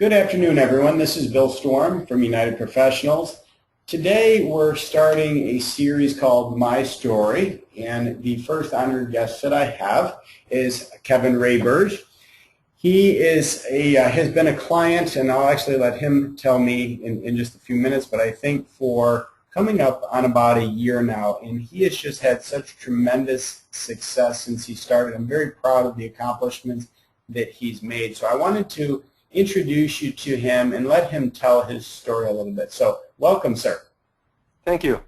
Good afternoon, everyone. This is Bill Storm from United Professionals. Today we're starting a series called My Story, and the first honored guest that I have is Kevin Rabarge. He has been a client, and I'll actually let him tell me in just a few minutes, but I think for coming up on about a year now, and he has just had such tremendous success since he started. I'm very proud of the accomplishments that he's made. So I wanted to introduce you to him and let him tell his story a little bit. So welcome, sir. Thank you.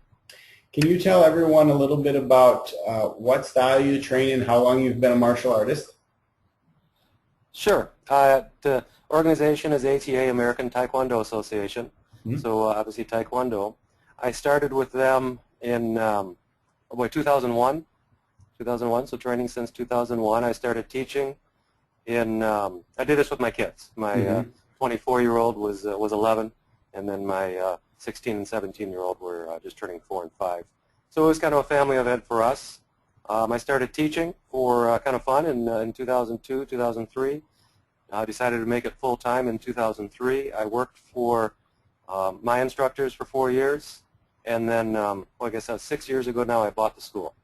Can you tell everyone a little bit about what style you train and how long you've been a martial artist? Sure. The organization is ATA, American Taekwondo Association. So obviously Taekwondo. I started with them in 2001. So training since 2001. I started teaching I did this with my kids. My 24-year-old was 11, and then my 16 and 17-year-old were just turning 4 and 5. So it was kind of a family event for us. I started teaching for kind of fun in 2002, 2003. I decided to make it full-time in 2003. I worked for my instructors for 4 years, and then, I guess 6 years ago now, I bought the school.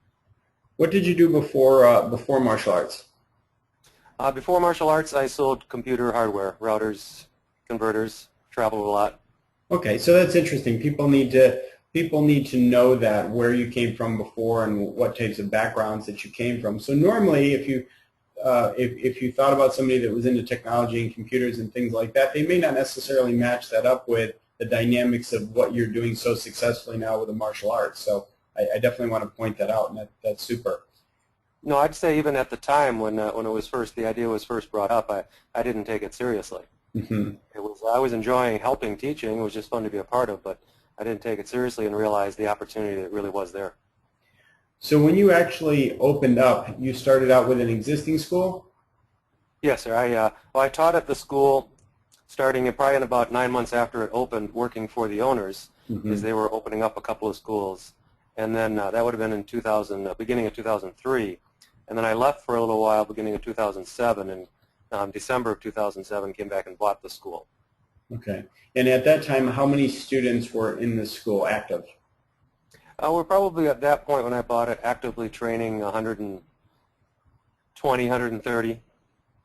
What did you do before martial arts? Before martial arts, I sold computer hardware, routers, converters, traveled a lot. Okay, so that's interesting. People need to know that, where you came from before and what types of backgrounds that you came from. So normally, if you thought about somebody that was into technology and computers and things like that, they may not necessarily match that up with the dynamics of what you're doing so successfully now with the martial arts. So I definitely want to point that out, and that's super. No, I'd say even at the time when the idea was first brought up, I didn't take it seriously. I was enjoying helping teaching. It was just fun to be a part of, but I didn't take it seriously and realize the opportunity that really was there. So when you actually opened up, you started out with an existing school? Yes, sir. I taught at the school starting probably in about 9 months after it opened, working for the owners, as they were opening up a couple of schools. And then that would have been in beginning of 2003. And then I left for a little while, beginning of 2007, and December of 2007 came back and bought the school. Okay. And at that time, how many students were in the school active? We're probably at that point when I bought it actively training 120, 130.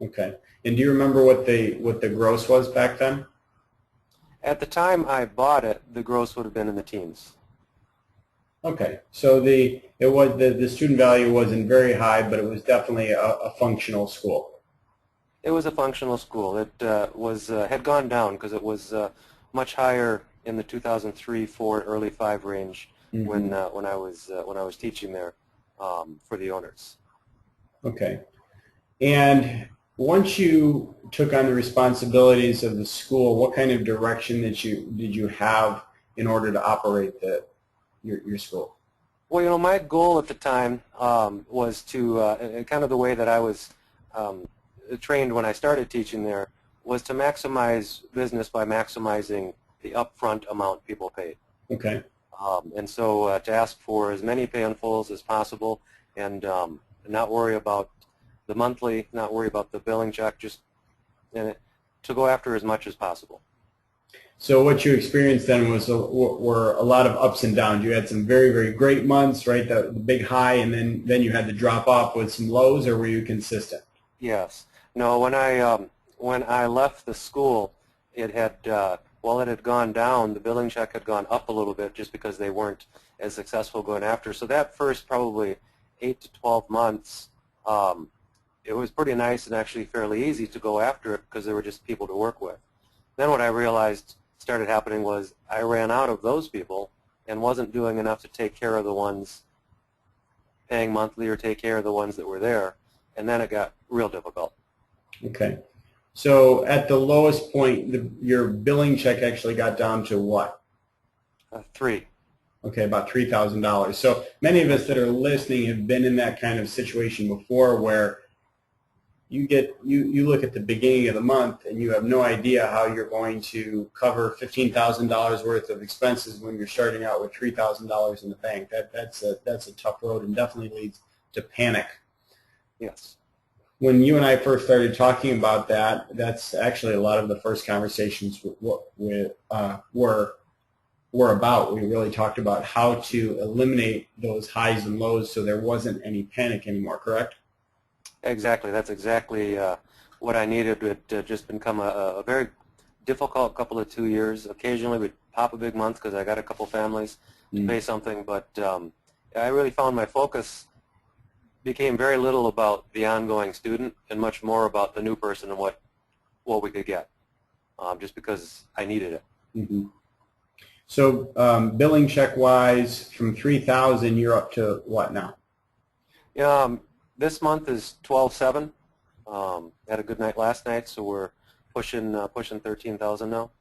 Okay. And do you remember what the gross was back then? At the time I bought it, the gross would have been in the teens. Okay. So the student value wasn't very high, but it was definitely a functional school. It was a functional school. It had gone down because it was much higher in the 2003, 4, early 5 range when I was teaching there for the owners. Okay. And once you took on the responsibilities of the school, what kind of direction did you have in order to operate your school? Well, my goal at the time was to kind of the way that I was trained when I started teaching there was to maximize business by maximizing the upfront amount people paid. Okay. And so to ask for as many pay-in-fulls as possible and not worry about the monthly, not worry about the billing check, just to go after as much as possible. So what you experienced then were a lot of ups and downs. You had some very, very great months, right, the big high, and then you had to drop off with some lows, or were you consistent? Yes. No, when I left the school, it had while it had gone down, the billing check had gone up a little bit just because they weren't as successful going after. So that first probably 8 to 12 months, it was pretty nice and actually fairly easy to go after it because there were just people to work with. Then what I realized started happening was I ran out of those people and wasn't doing enough to take care of the ones paying monthly or take care of the ones that were there, and then it got real difficult. Okay. So at the lowest point, your billing check actually got down to what? 3. Okay, about $3,000. So many of us that are listening have been in that kind of situation before where you look at the beginning of the month and you have no idea how you're going to cover $15,000 worth of expenses when you're starting out with $3,000 in the bank. That's a tough road and definitely leads to panic. Yes. when you and I first started talking about that, that's actually a lot of the first conversations were about. We really talked about how to eliminate those highs and lows so there wasn't any panic anymore, correct? Exactly. That's exactly what I needed. It just become a very difficult couple of 2 years. Occasionally we'd pop a big month because I got a couple families to pay something, but I really found my focus became very little about the ongoing student and much more about the new person and what we could get, just because I needed it. Mm-hmm. So billing check-wise, from 3,000, you're up to what now? This month is 12.7. Had a good night last night, so we're pushing 13,000 now.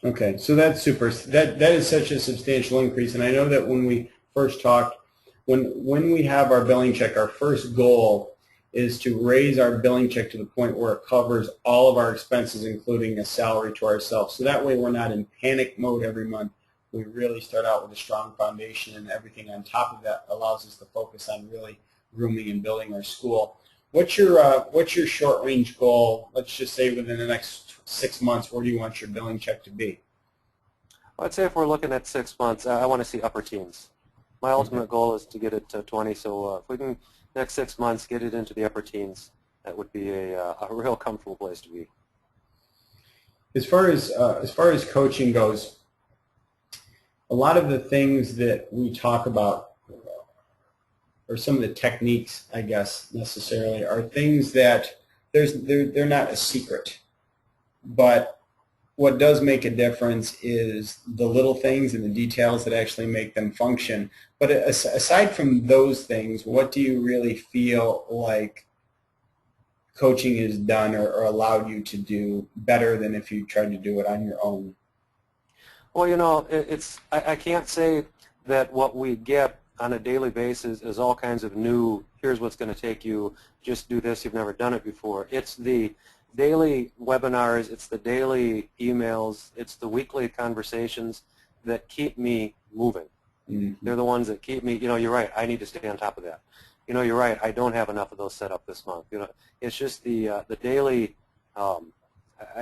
Okay, so that's super. That is such a substantial increase, and I know that when we first talked, when we have our billing check, our first goal is to raise our billing check to the point where it covers all of our expenses, including a salary to ourselves. So that way we're not in panic mode every month. We really start out with a strong foundation, and everything on top of that allows us to focus on really grooming and building our school. What's your short-range goal? Let's just say within the next 6 months, where do you want your billing check to be? I'd say if we're looking at 6 months, I want to see upper teens. My ultimate goal is to get it to 20, so if we can, next 6 months, get it into the upper teens, that would be a real comfortable place to be. As far as coaching goes, a lot of the things that we talk about, or some of the techniques, I guess, necessarily, are things that they're not a secret. But what does make a difference is the little things and the details that actually make them function. But aside from those things, what do you really feel like coaching has done or allowed you to do better than if you tried to do it on your own? Well, I can't say that what we get on a daily basis is all kinds of new, here's what's going to take you, just do this, you've never done it before. It's the daily webinars, it's the daily emails, it's the weekly conversations that keep me moving. Mm-hmm. They're the ones that keep me, you're right, I need to stay on top of that. You're right, I don't have enough of those set up this month. It's just the daily, I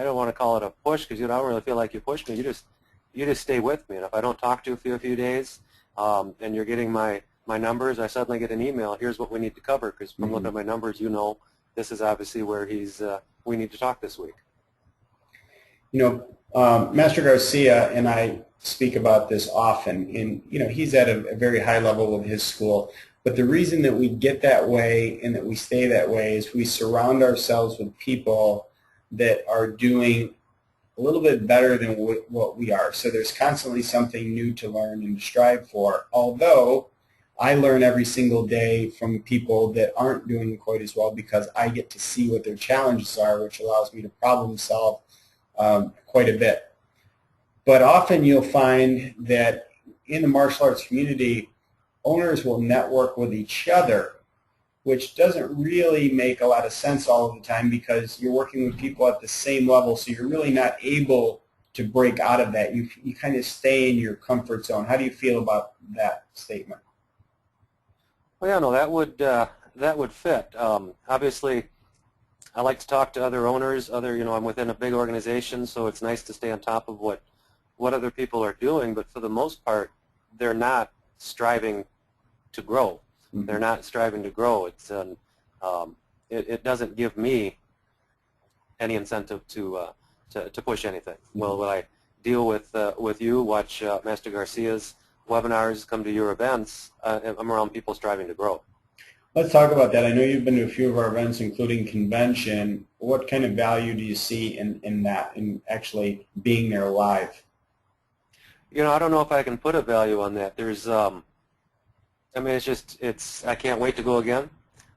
don't want to call it a push because I don't really feel like you push me. You just stay with me. And if I don't talk to you for a few days and you're getting my numbers, I suddenly get an email, here's what we need to cover, because from looking at my numbers, this is obviously where we need to talk this week. Master Garcia and I speak about this often, and he's at a very high level with his school. But the reason that we get that way and that we stay that way is we surround ourselves with people that are doing a little bit better than what we are. So there's constantly something new to learn and to strive for. Although I learn every single day from people that aren't doing quite as well because I get to see what their challenges are, which allows me to problem solve quite a bit. But often you'll find that in the martial arts community, owners will network with each other, which doesn't really make a lot of sense all of the time because you're working with people at the same level, so you're really not able to break out of that. You kind of stay in your comfort zone. How do you feel about that statement? Well, yeah, no, that would fit. Obviously, I like to talk to other owners. I'm within a big organization, so it's nice to stay on top of what other people are doing. But for the most part, they're not striving to grow. Mm-hmm. They're not striving to grow. It's it doesn't give me any incentive to push anything. Mm-hmm. Well, when I deal with you, watch Master Garcia's webinars, come to your events, I'm around people striving to grow. Let's talk about that. I know you've been to a few of our events, including convention. What kind of value do you see in that, in actually being there live? I don't know if I can put a value on that. There's, I can't wait to go again.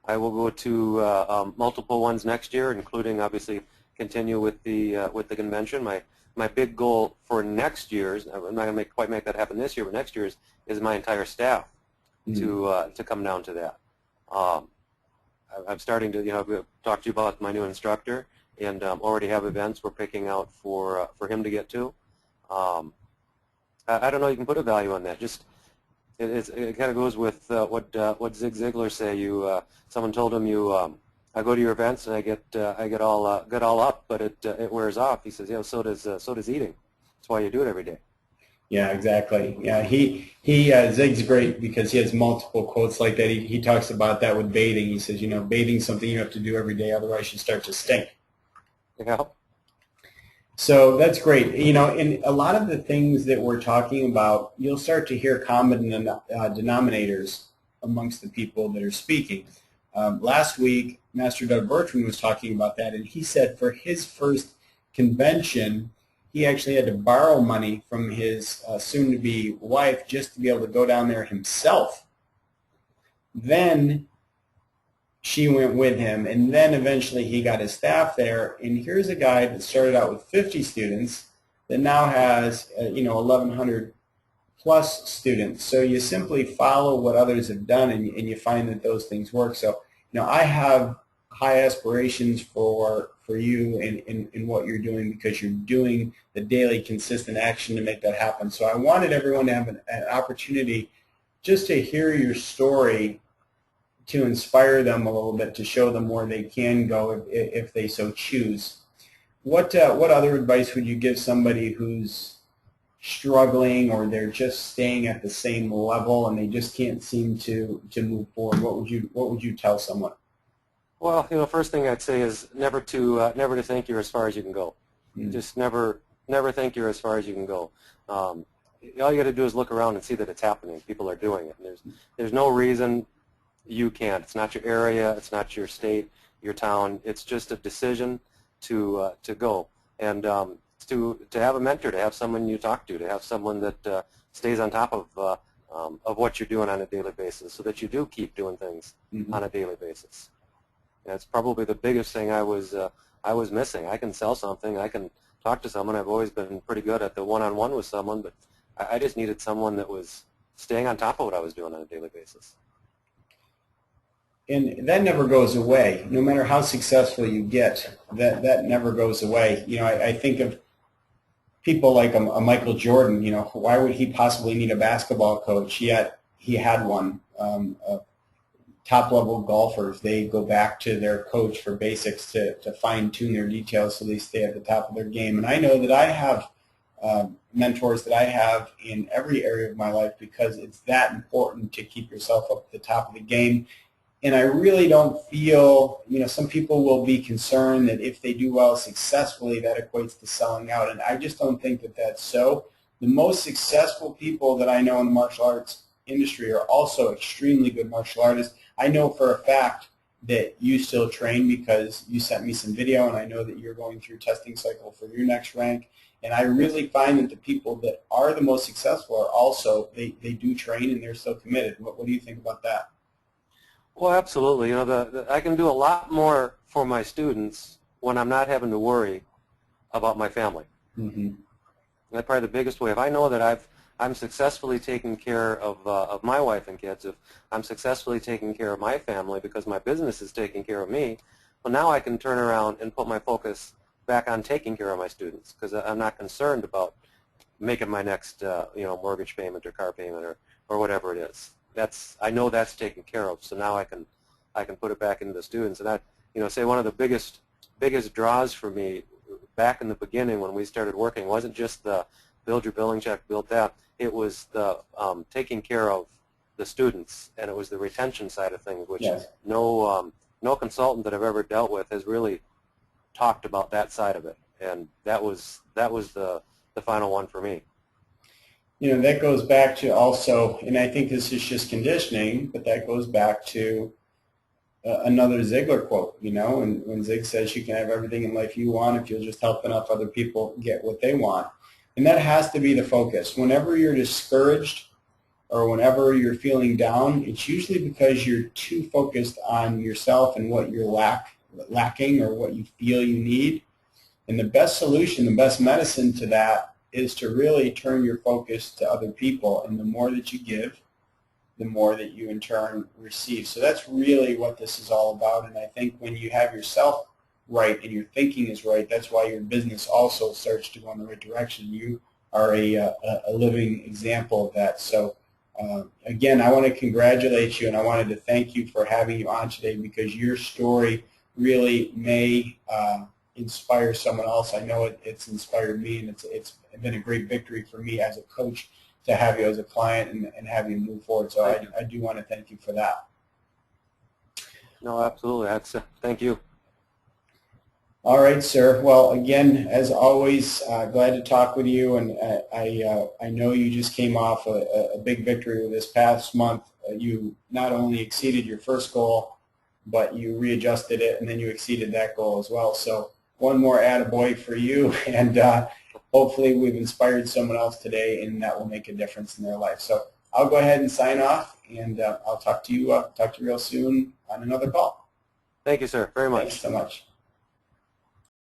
I will go to multiple ones next year, including obviously continue with the convention. My big goal for next year's, I'm not going to quite make that happen this year, but next year's is my entire staff to come down to that. I'm starting to talk to you about my new instructor, and already have events we're picking out for him to get to. I don't know. You can put a value on that. Just it kind of goes with what Zig Ziglar say. Someone told him you I go to your events and I get all up, but it wears off. He says, yeah, so does eating. That's why you do it every day. Yeah, exactly. Yeah, Zig's great because he has multiple quotes like that. He talks about that with bathing. He says, bathing's something you have to do every day, otherwise you start to stink. Yeah. So that's great. And a lot of the things that we're talking about, you'll start to hear common denominators amongst the people that are speaking. Last week, Master Doug Bertrand was talking about that, and he said for his first convention, he actually had to borrow money from his soon-to-be wife just to be able to go down there himself. Then she went with him, and then eventually he got his staff there. And here's a guy that started out with 50 students that now has 1,100 plus students. So you simply follow what others have done, and you find that those things work. So I have high aspirations for you in what you're doing, because you're doing the daily consistent action to make that happen. So I wanted everyone to have an opportunity just to hear your story, to inspire them a little bit, to show them where they can go if they so choose. What other advice would you give somebody who's struggling, or they're just staying at the same level and they just can't seem to move forward? What would you tell someone? Well, first thing I'd say is never to think you're as far as you can go. Just never think you're as far as you can go. All you got to do is look around and see that it's happening. People are doing it. And there's no reason you can't. It's not your area. It's not your state, your town. It's just a decision to go, and to have a mentor, to have someone you talk to have someone that stays on top of what you're doing on a daily basis, so that you do keep doing things on a daily basis. That's probably the biggest thing I was missing. I can sell something. I can talk to someone. I've always been pretty good at the one-on-one with someone, but I just needed someone that was staying on top of what I was doing on a daily basis. And that never goes away. No matter how successful you get, that never goes away. I think of people like a Michael Jordan. Why would he possibly need a basketball coach? Yet he had one. Top-level golfers, they go back to their coach for basics to fine-tune their details so they stay at the top of their game. And I know that I have mentors that I have in every area of my life, because it's that important to keep yourself up at the top of the game. And I really don't feel, some people will be concerned that if they do well successfully, that equates to selling out. And I just don't think that that's so. The most successful people that I know in the martial arts industry are also extremely good martial artists. I know for a fact that you still train, because you sent me some video, and I know that you're going through testing cycle for your next rank. And I really find that the people that are the most successful are also, they do train and they're still committed. What do you think about that? Well, absolutely. I can do a lot more for my students when I'm not having to worry about my family. That's probably the biggest way. If I know that I'm successfully taking care of my wife and kids, if I'm successfully taking care of my family because my business is taking care of me, well, now I can turn around and put my focus back on taking care of my students, because I'm not concerned about making my next mortgage payment or car payment or whatever it is. I know that's taken care of, so now I can put it back into the students. And that, say one of the biggest draws for me back in the beginning when we started working wasn't just the build your billing check, build that. It was the taking care of the students, and it was the retention side of things, which no consultant that I've ever dealt with has really talked about that side of it, and that was the final one for me. That goes back to also, and I think this is just conditioning, but that goes back to another Ziegler quote, and when Zig says you can have everything in life you want if you'll just help enough other people get what they want. And that has to be the focus. Whenever you're discouraged or whenever you're feeling down, it's usually because you're too focused on yourself and what you're lacking or what you feel you need. And the best solution, the best medicine to that is to really turn your focus to other people. And the more that you give, the more that you in turn receive. So that's really what this is all about. And I think when you have yourself right and your thinking is right, that's why your business also starts to go in the right direction. You are a living example of that. So again, I want to congratulate you, and I wanted to thank you for having you on today, because your story really may inspire someone else. I know it's inspired me, and it's been a great victory for me as a coach to have you as a client and have you move forward. So I do want to thank you for that. No, absolutely. Thank you. All right, sir. Well, again, as always, glad to talk with you, and I know you just came off a big victory this past month. You not only exceeded your first goal, but you readjusted it, and then you exceeded that goal as well. So one more attaboy for you, and hopefully we've inspired someone else today, and that will make a difference in their life. So I'll go ahead and sign off, and I'll talk to you real soon on another call. Thank you, sir, very much. Thanks so much.